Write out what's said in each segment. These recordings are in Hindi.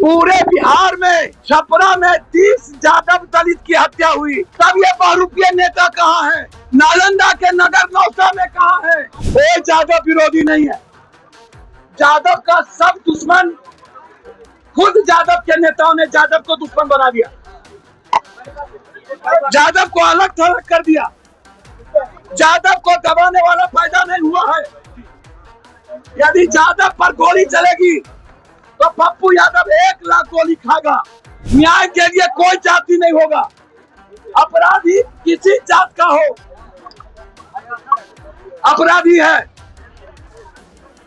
पूरे बिहार में छपरा में 30 जादव दलित की हत्या हुई, तब ये बहुरूपीय नेता कहाँ है? नालंदा के नगर नौसा में कहाँ है? कोई जादव विरोधी नहीं है। जादव का सब दुश्मन खुद जादव के नेताओं ने जादव को दुश्मन बना दिया, जादव को अलग थलग कर दिया। जादव को दबाने वाला पैदा नहीं हुआ है। यदि जादव पर गोली चलेगी तो पप्पू यादव 1 लाख गोली खाएगा। न्याय के लिए कोई जाति नहीं होगा। अपराधी किसी जात का हो, अपराधी है।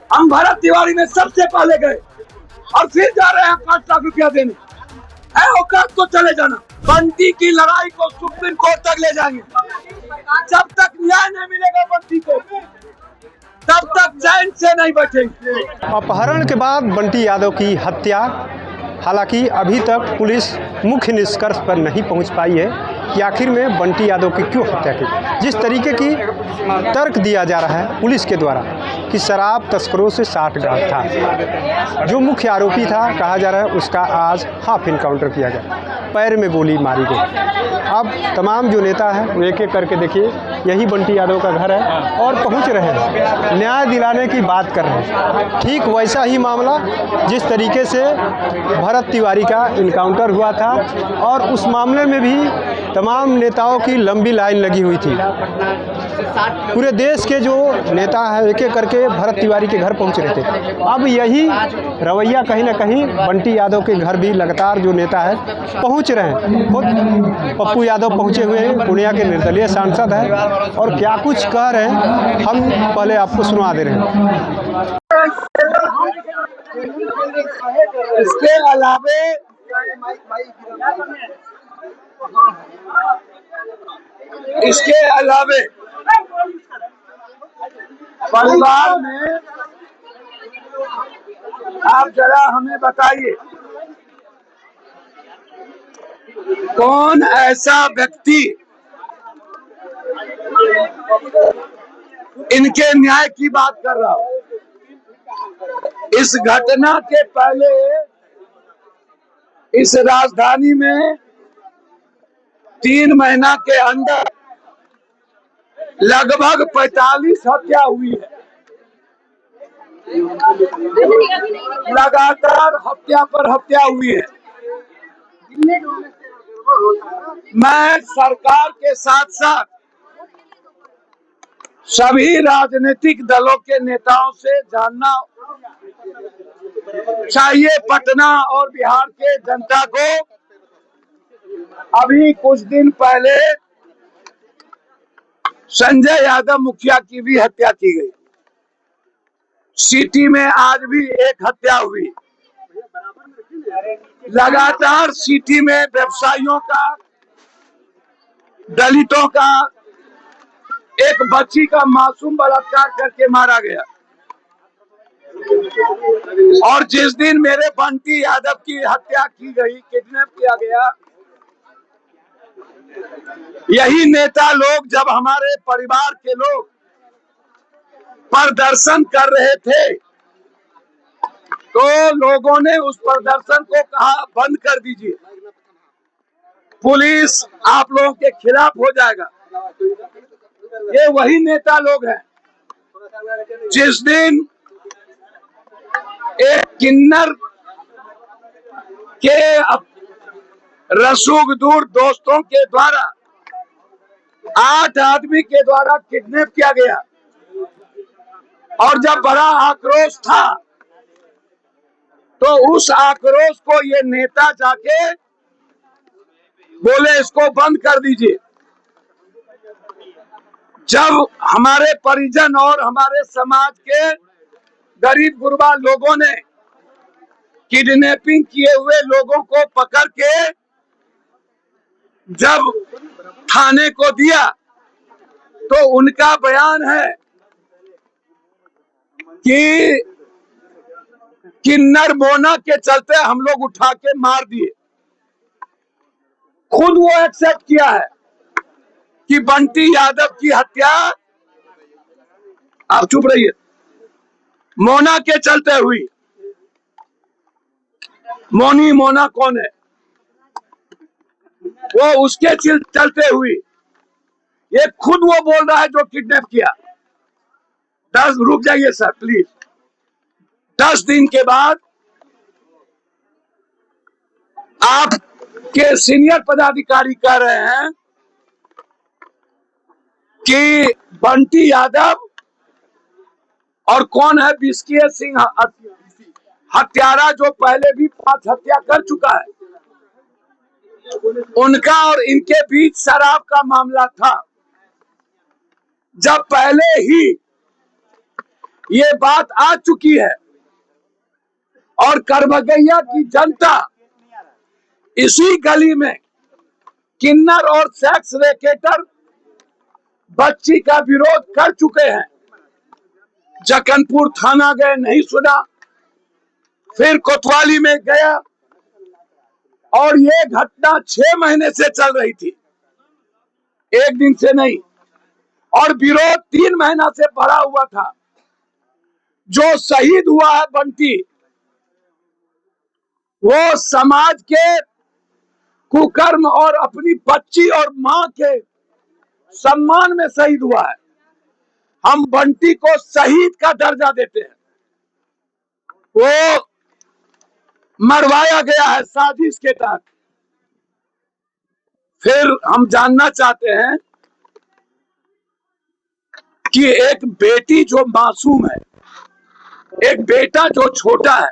हम भरत तिवारी में सबसे पहले गए और फिर जा रहे हैं 5 लाख रुपया देने। है औकात तो चले जाना। बंटी की लड़ाई को सुप्रीम कोर्ट तक ले जाएंगे। जब तक न्याय नहीं मिलेगा बंटी को, तब तक चैन से नहीं बैठेंगे। अपहरण के बाद बंटी यादव की हत्या, हालांकि अभी तक पुलिस मुख्य निष्कर्ष पर नहीं पहुंच पाई है कि आखिर में बंटी यादव की क्यों हत्या की। जिस तरीके की तर्क दिया जा रहा है पुलिस के द्वारा कि शराब तस्करों से साठगांठ था, जो मुख्य आरोपी था कहा जा रहा है उसका आज हाफ इनकाउंटर किया गया, पैर में गोली मारी गई। अब तमाम जो नेता हैं वो एक एक करके देखिए यही बंटी यादव का घर है और पहुंच रहे हैं, न्याय दिलाने की बात कर रहे हैं। ठीक वैसा ही मामला जिस तरीके से भरत तिवारी का इनकाउंटर हुआ था और उस मामले में भी तमाम नेताओं की लंबी लाइन लगी हुई थी। पूरे देश के जो नेता हैं एक एक करके भरत तिवारी के घर पहुंच रहे थे। अब यही रवैया कहीं ना कहीं बंटी यादव के घर भी लगातार जो नेता है पहुंच रहे हैं। खुद पप्पू यादव पहुंचे हुए हैं, पूर्णिया के निर्दलीय सांसद हैं और क्या कुछ कह रहे हैं हम पहले आपको सुना दे रहे हैं। इसके अलावे परिवार में आप जरा हमें बताइए कौन ऐसा व्यक्ति इनके न्याय की बात कर रहा हो। इस घटना के पहले इस राजधानी में 3 महीना के अंदर लगभग 45 हत्या हुई है। लगातार हत्या पर हत्या हुई है। मैं सरकार के साथ साथ सभी राजनीतिक दलों के नेताओं से जानना चाहिए, पटना और बिहार के जनता को अभी कुछ दिन पहले संजय यादव मुखिया की भी हत्या की गई। सिटी में आज भी एक हत्या हुई। लगातार सिटी में व्यवसायियों का, दलितों का, एक बच्ची का मासूम बलात्कार करके मारा गया। और जिस दिन मेरे बंटी यादव की हत्या की गई, किडनैप किया गया, यही नेता लोग जब हमारे परिवार के लोग प्रदर्शन कर रहे थे तो लोगों ने उस प्रदर्शन को कहा बंद कर दीजिए, पुलिस आप लोगों के खिलाफ हो जाएगा। ये वही नेता लोग हैं जिस दिन एक किन्नर के रसूखदूर दोस्तों के द्वारा 8 आदमी के द्वारा किडनैप किया गया और जब बड़ा आक्रोश था तो उस आक्रोश को ये नेता जाके बोले इसको बंद कर दीजिए। जब हमारे परिजन और हमारे समाज के गरीब गुरबा लोगों ने किडनैपिंग किए हुए लोगों को पकड़ के जब थाने को दिया तो उनका बयान है कि किन्नर मोना के चलते हम लोग उठा के मार दिए। खुद वो एक्सेप्ट किया है कि बंटी यादव की हत्या, आप चुप रहिए, मोना के चलते हुई। मोनी मोना कौन है? वो उसके चलते हुई, ये खुद वो बोल रहा है जो किडनैप किया। रुक जाइए सर प्लीज। 10 दिन के बाद आपके सीनियर पदाधिकारी कह रहे हैं कि बंटी यादव और कौन है विस्कीय सिंह हत्यारा, जो पहले भी 5 हत्या कर चुका है, उनका और इनके बीच शराब का मामला था। जब पहले ही ये बात आ चुकी है और करबगैया की जनता इसी गली में किन्नर और सेक्स रैकेटर बच्ची का विरोध कर चुके हैं, जक्कनपुर थाना गए नहीं सुना, फिर कोतवाली में गया और ये घटना 6 महीने से चल रही थी, एक दिन से नहीं, और विरोध 3 महीना से बढ़ा हुआ था। जो शहीद हुआ है बंटी, वो समाज के कुकर्म और अपनी बच्ची और मां के सम्मान में शहीद हुआ है। हम बंटी को शहीद का दर्जा देते हैं। वो मरवाया गया है साजिश के तहत। फिर हम जानना चाहते हैं कि एक बेटी जो मासूम है, एक बेटा जो छोटा है,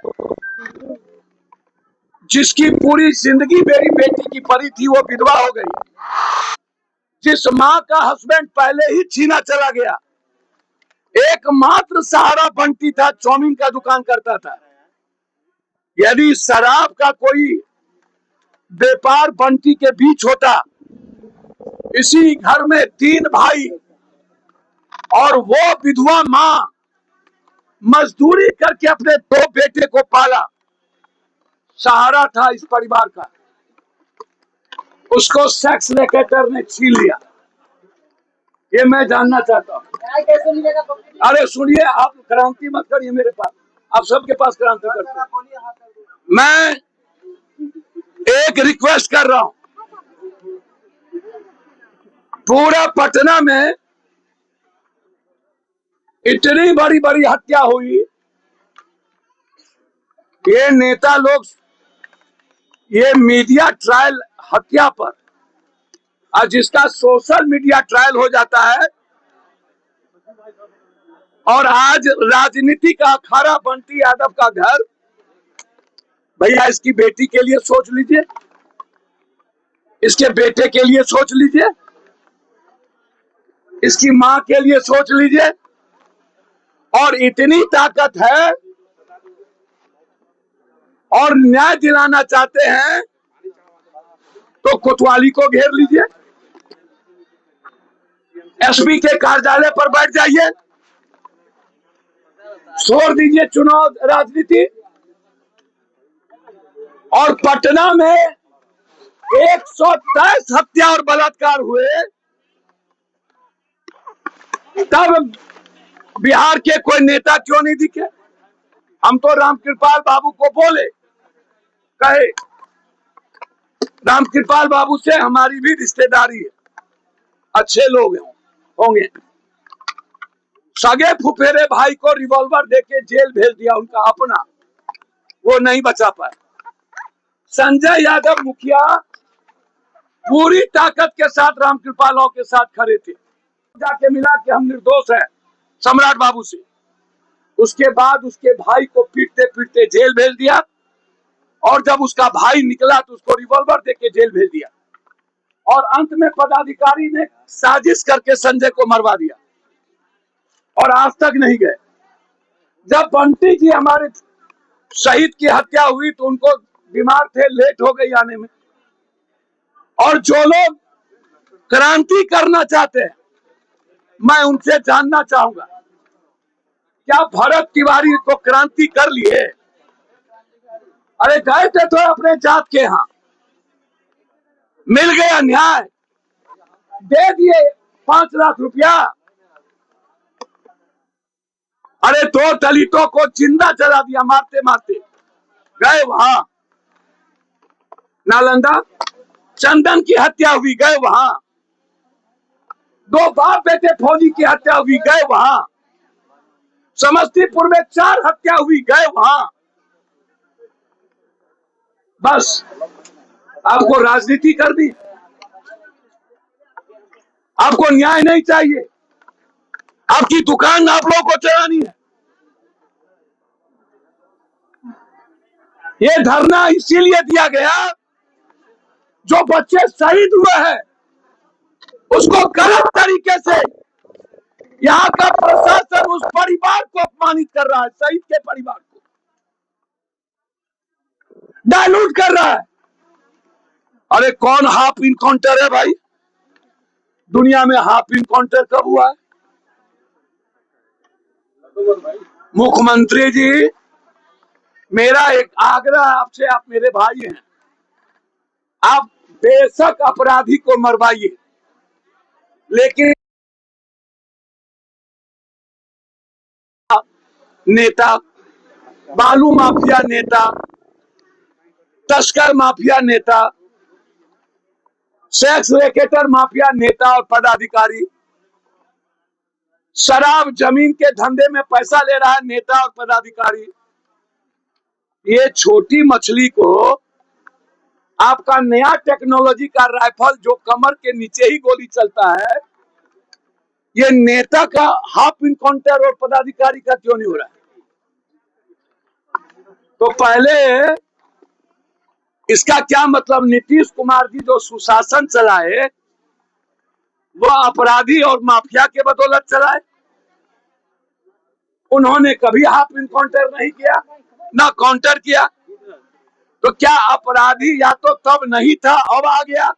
जिसकी पूरी जिंदगी मेरी बेटी की परी थी, वो विधवा हो गई, जिस मां का हस्बैंड पहले ही छीना चला गया, एकमात्र सहारा बंटी था, चाउमीन का दुकान करता था। यदि शराब का कोई व्यापार बंटी के बीच होता, इसी घर में 3 भाई और वो विधवा मां मजदूरी करके अपने 2 बेटे को पाला, सहारा था इस परिवार का, उसको सेक्स रैकेटर ने छीन लिया। ये मैं जानना चाहता हूँ। अरे सुनिए, आप क्रांति मत करिए मेरे पास, आप सबके पास क्रांति करते हैं। मैं एक रिक्वेस्ट कर रहा हूं, पूरा पटना में इतनी बड़ी बड़ी हत्या हुई, ये नेता लोग ये मीडिया ट्रायल हत्या पर, और जिसका सोशल मीडिया ट्रायल हो जाता है, और आज राजनीति का अखाड़ा बंटी यादव का घर, भैया इसकी बेटी के लिए सोच लीजिए, इसके बेटे के लिए सोच लीजिए, इसकी मां के लिए सोच लीजिए। और इतनी ताकत है और न्याय दिलाना चाहते हैं तो कोतवाली को घेर लीजिए, एसपी के कार्यालय पर बैठ जाइए, छोड़ दीजिए चुनाव राजनीति। और पटना में 123 हत्या और बलात्कार हुए, तब बिहार के कोई नेता क्यों नहीं दिखे? हम तो रामकृपाल बाबू को बोले, कहे रामकृपाल बाबू से हमारी भी रिश्तेदारी है, अच्छे लोग होंगे। सगे फुफेरे भाई को रिवॉल्वर देके जेल भेज दिया उनका अपना, वो नहीं बचा पाए। संजय यादव मुखिया पूरी ताकत के साथ रामकृपाल के साथ खड़े थे, जाके मिला कि हम निर्दोष हैं सम्राट बाबू से। उसके बाद उसके भाई को पीटते पीटते जेल भेज दिया, और जब उसका भाई निकला तो उसको रिवॉल्वर देके जेल भेज दिया, और अंत में पदाधिकारी ने साजिश करके संजय को मरवा दिया, और आज तक नहीं गए। जब बंटी जी हमारे शहीद की हत्या हुई तो उनको बीमार थे, लेट हो गई आने में। और जो लोग क्रांति करना चाहते हैं, मैं उनसे जानना चाहूंगा, क्या भरत तिवारी को क्रांति कर लिए? अरे गए थे तो अपने जात के यहाँ, मिल गया न्याय, दे दिए 5 लाख रुपया। अरे 2 दलितों को जिंदा जला दिया मारते मारते, गए वहां नालंदा चंदन की हत्या हुई, गए वहां। 2 बाप बेटे फौजी की हत्या हुई, गए वहां। समस्तीपुर में 4 हत्या हुई, गए वहां। बस आपको राजनीति कर दी, आपको न्याय नहीं चाहिए, आपकी दुकान आप लोगों को चलानी है। ये धरना इसीलिए दिया गया, जो बच्चे शहीद हुए हैं उसको गलत तरीके से यहाँ का प्रशासन उस परिवार को अपमानित कर रहा है, शहीद के परिवार को डायलूट कर रहा है। अरे कौन हाफ इनकाउंटर है भाई? दुनिया में हाफ इनकाउंटर कब हुआ है? मुख्यमंत्री जी, मेरा एक आग्रह आपसे, आप मेरे भाई हैं, आप बेशक अपराधी को मरवाइए, लेकिन नेता, बालू माफिया नेता, तस्कर माफिया नेता, सेक्स रैकेटर माफिया नेता और पदाधिकारी, शराब जमीन के धंधे में पैसा ले रहा है नेता और पदाधिकारी, ये छोटी मछली को आपका नया टेक्नोलॉजी का राइफल जो कमर के नीचे ही गोली चलता है, ये नेता का हाफ इनकाउंटर और पदाधिकारी का क्यों नहीं हो रहा है? तो पहले इसका क्या मतलब? नीतीश कुमार जी जो सुशासन चलाए वो अपराधी और माफिया के बदौलत चलाए। उन्होंने कभी हाफ इनकाउंटर नहीं किया, ना काउंटर किया। तो क्या अपराधी या तो तब नहीं था अब आ गया,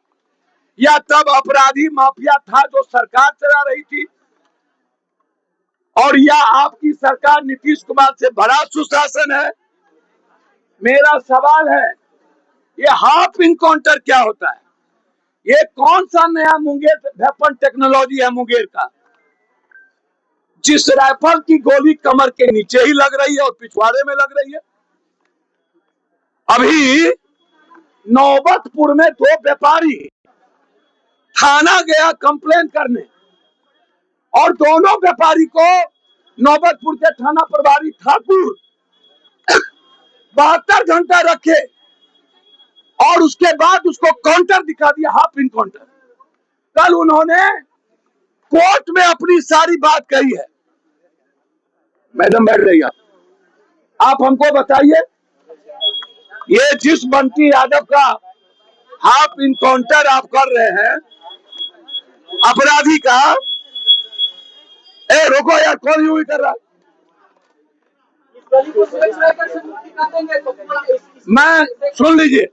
या तब अपराधी माफिया था जो सरकार चला रही थी, और या आपकी सरकार नीतीश कुमार से बड़ा सुशासन है? मेरा सवाल है, ये हाफ इनकाउंटर क्या होता है? ये कौन सा नया मुंगेर वेपन टेक्नोलॉजी है मुंगेर का, जिस राइफल की गोली कमर के नीचे ही लग रही है और पिछवाड़े में लग रही है? अभी नौबतपुर में 2 व्यापारी थाना गया कंप्लेन करने, और दोनों व्यापारी को नौबतपुर के थाना प्रभारी ठाकुर 72 घंटा रखे और उसके बाद उसको काउंटर दिखा दिया, हाफ इनकाउंटर। कल उन्होंने कोर्ट में अपनी सारी बात कही है। मैडम बैठ रही आप हमको बताइए, ये जिस बंटी यादव का हाफ इनकाउंटर आप कर रहे हैं अपराधी का, रोको यार, कौन यूं ही कर रहा है? मैं सुन लीजिए,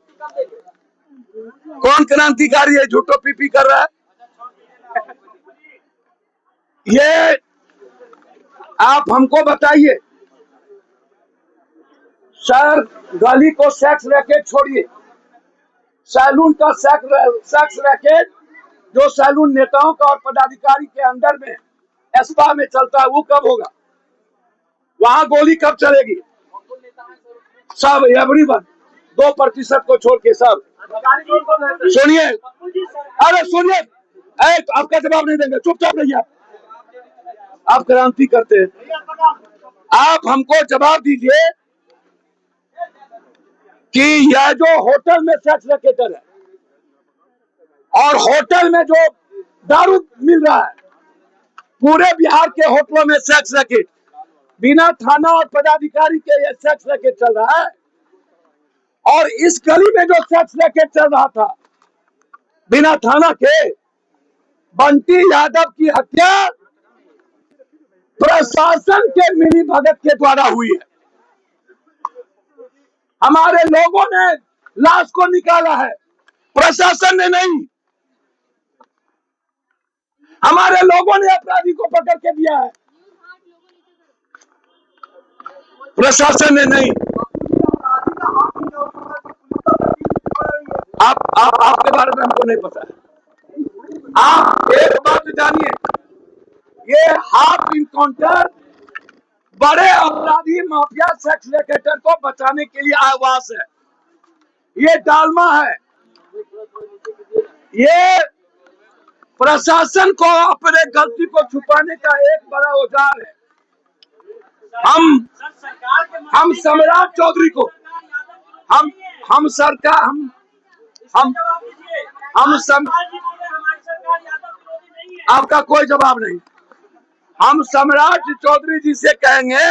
कौन क्रांतिकारी है झूठो पीपी कर रहा है? ये आप हमको बताइए। सर, गली को सेक्स रैकेट छोड़िए, सैलून का सेक्स रैकेट जो सैलून नेताओं का और पदाधिकारी के अंदर में एस्पा में चलता है, वो कब होगा? वहां गोली कब चलेगी? सब एवरीवन, 2% को छोड़ के सब। सुनिए, अरे सुनिए, आपका जवाब नहीं देंगे, चुपचाप रहिए। आप क्रांति करते हैं, आप हमको जवाब दीजिए कि यह जो होटल में सेक्स रैकेटर है और होटल में जो दारू मिल रहा है, पूरे बिहार के होटलों में सेक्स रैकेट, बिना थाना और पदाधिकारी के ये सेक्स रैकेट चल रहा है। और इस गली में जो सेक्स रैकेट चल रहा था बिना थाना के, बंटी यादव की हत्या प्रशासन के मिली भगत के द्वारा हुई है। हमारे लोगों ने लाश को निकाला है, प्रशासन ने नहीं। हमारे लोगों ने अपराधी को पकड़ के दिया है, प्रशासन ने नहीं। आपके बारे में हमको नहीं पता है। आप एक बात जानिए, ये हाफ इनकाउंटर बड़े अपराधी माफिया सेक्स रैकेटर को बचाने के लिए आवास है, ये डालमा है। ये प्रशासन को अपने गलती को छुपाने का एक बड़ा औजार है। हम सम्राट चौधरी को हम सरकार हम सम आपका कोई जवाब नहीं। हम सम्राट चौधरी जी से कहेंगे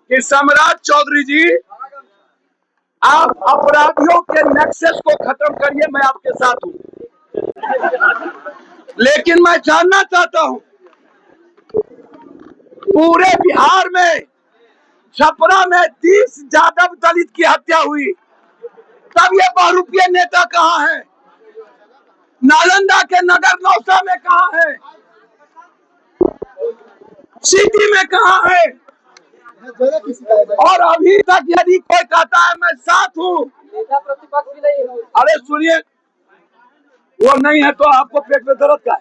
कि सम्राट चौधरी जी, आप अपराधियों के नेक्सस को खत्म करिए, मैं आपके साथ हूं। लेकिन मैं जानना चाहता हूं, पूरे बिहार में छपरा में 30 जादव दलित की हत्या हुई, तब ये बहुरूपीय नेता कहां है? नालंदा के नगर नौसा में कहां है? सिटी में कहां है? और अभी तक यदि कोई कहता है मैं साथ हूं, नेता प्रतिपक्ष भी नहीं है। अरे सुनिए, वो नहीं है तो आपको पेट में दर्द का है?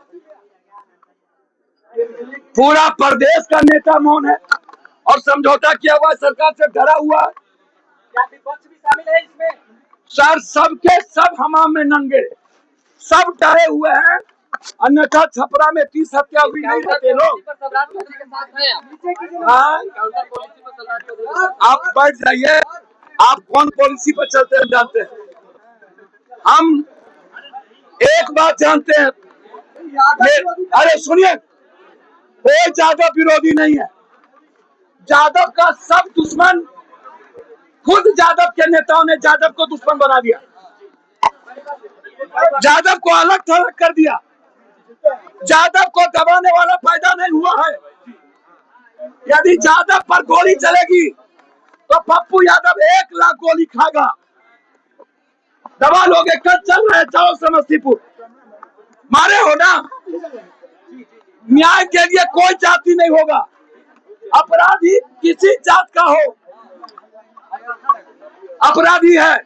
पूरा प्रदेश का नेता मौन है और समझौता किया हुआ सरकार से डरा हुआ है। क्या विपक्ष भी शामिल है इसमें? सर, सबके सब हमाम में नंगे, सब डरे हुए हैं, अन्यथा छपरा में 30 हत्या हुई नहीं रहते लोग। आप बैठ जाइए, आप कौन पॉलिसी पर चलते हैं जानते हैं। हम एक बात जानते हैं, अरे सुनिए, कोई जादव विरोधी नहीं है। जादव का सब दुश्मन, खुद जादव के नेताओं ने जादव को दुश्मन बना दिया, जादव को अलग थलग कर दिया। जादव को दबाने वाला पैदा नहीं हुआ है। यदि जादव पर गोली चलेगी तो पप्पू यादव 1 लाख गोली खाएगा। दबा लोगे, कल चल रहे जाओ समस्तीपुर, मारे हो ना। न्याय के लिए कोई जाति नहीं होगा, अपराधी किसी जात का हो, अपराधी है।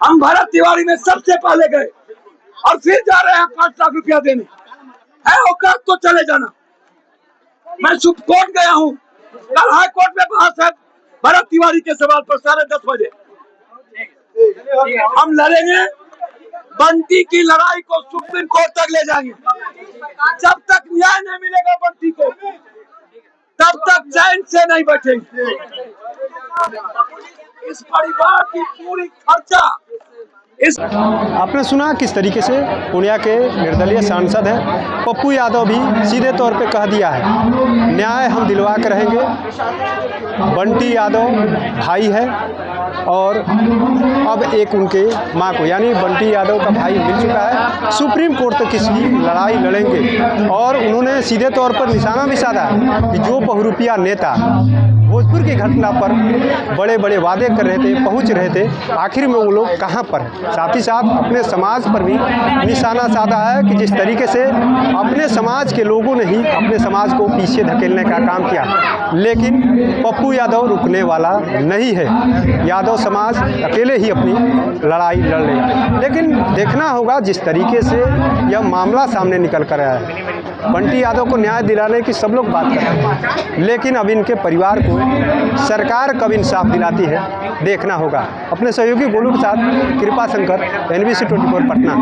हम भरत तिवारी में सबसे पहले गए और फिर जा रहे हैं 5 लाख रुपया देने। है औकात तो चले जाना। मैं सुप्रीम कोर्ट गया हूं, कल हाई कोर्ट में बहस है भरत तिवारी के सवाल पर 10:30 बजे। हम लड़ेंगे, बंटी की लड़ाई को सुप्रीम कोर्ट तक ले जाएंगे। जब तक न्याय नहीं मिलेगा बंटी को, तब तक चैन से नहीं बैठेंगे। इस परिवार की पूरी खर्चा आपने सुना किस तरीके से पूर्णिया के निर्दलीय सांसद हैं पप्पू यादव भी सीधे तौर पे कह दिया है, न्याय हम दिलवा कर रहेंगे। बंटी यादव भाई है और अब एक उनके मां को, यानी बंटी यादव का भाई मिल चुका है, सुप्रीम कोर्ट तक इसकी लड़ाई लड़ेंगे। और उन्होंने सीधे तौर पर निशाना भी साधा कि जो बहुरूपिया नेता भोजपुर की घटना पर बड़े बड़े वादे कर रहे थे, पहुंच रहे थे, आखिर में वो लोग कहां पर हैं। साथ ही साथ अपने समाज पर भी निशाना साधा है कि जिस तरीके से अपने समाज के लोगों ने ही अपने समाज को पीछे धकेलने का काम किया, लेकिन पप्पू यादव रुकने वाला नहीं है। यादव समाज अकेले ही अपनी लड़ाई लड़ लेगा। लेकिन देखना होगा जिस तरीके से यह मामला सामने निकल कर आया है, बंटी यादव को न्याय दिलाने की सब लोग बात कर रहे हैं, लेकिन अब इनके परिवार को सरकार कब इंसाफ दिलाती है देखना होगा। अपने सहयोगी गोलू के साथ कृपा शंकर, NBC 24 पटना।